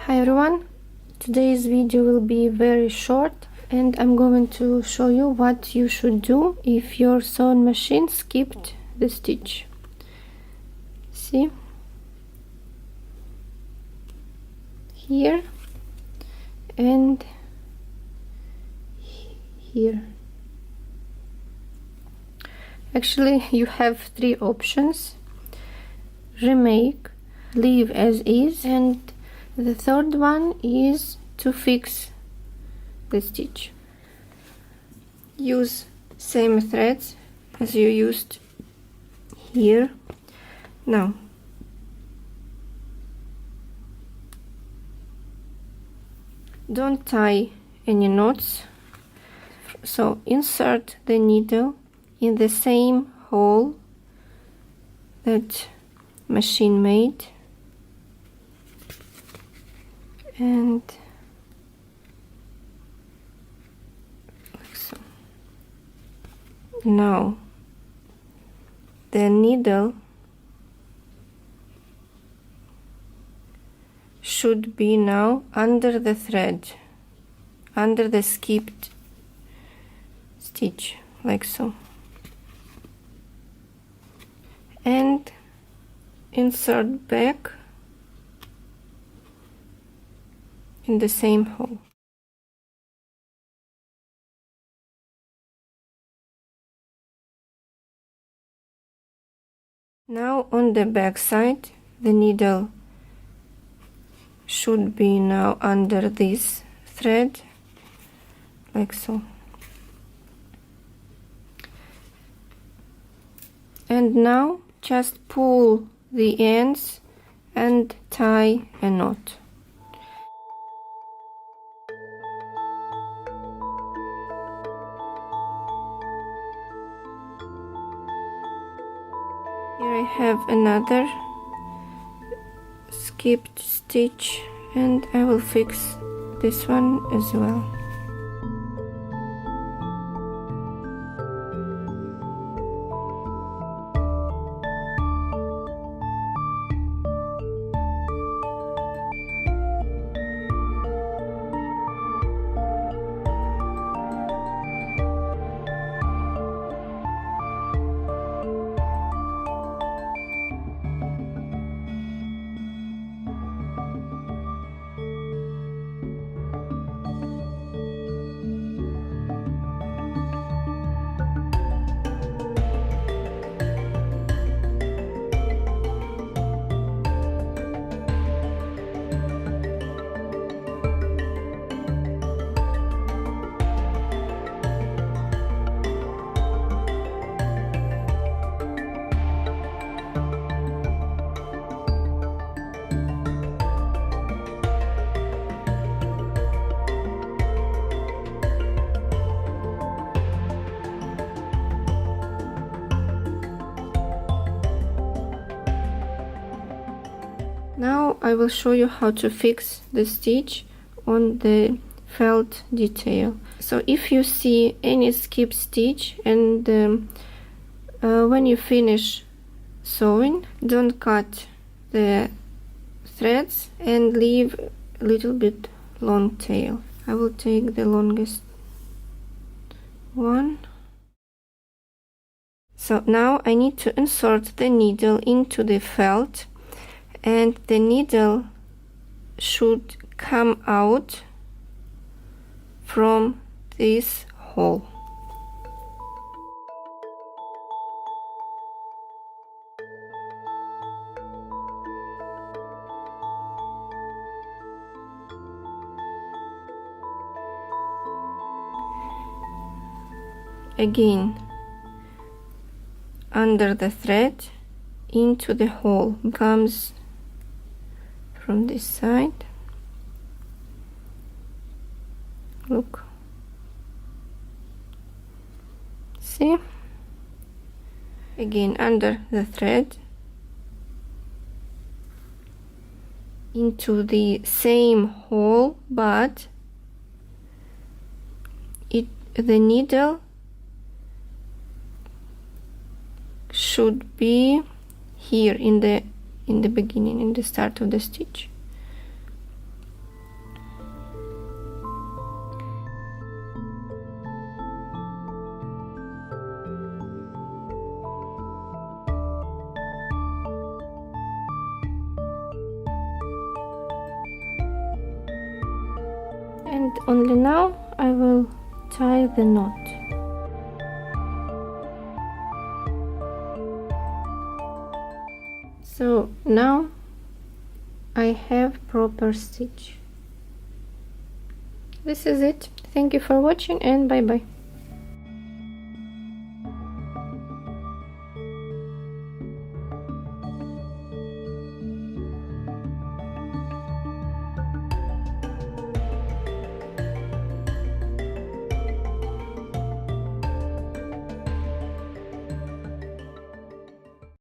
Hi everyone, today's video will be very short and I'm going to show you what you should do if your sewing machine skipped the stitch. See? Here and here. Actually, you have three options: remake, leave as is, and the third one is to fix the stitch. Use same threads as you used here. Now don't tie any knots, so insert the needle in the same hole that machine made and like so. Now the needle should be now under the thread, under the skipped stitch, like so, and insert back in the same hole. Now on the back side, the needle should be now under this thread, like so. And now just pull the ends and tie a knot. Here I have another skipped stitch and I will fix this one as well. Now I will show you how to fix the stitch on the felt detail. So if you see any skip stitch and when you finish sewing, don't cut the threads and leave a little bit long tail. I will take the longest one. So now I need to insert the needle into the felt, and the needle should come out from this hole. Again, under the thread into the hole, comes from this side. Look, see? Again under the thread into the same hole, but the needle should be here in the beginning, in the start of the stitch. And only now I will tie the knot. So now I have proper stitch. This is it. Thank you for watching and bye bye.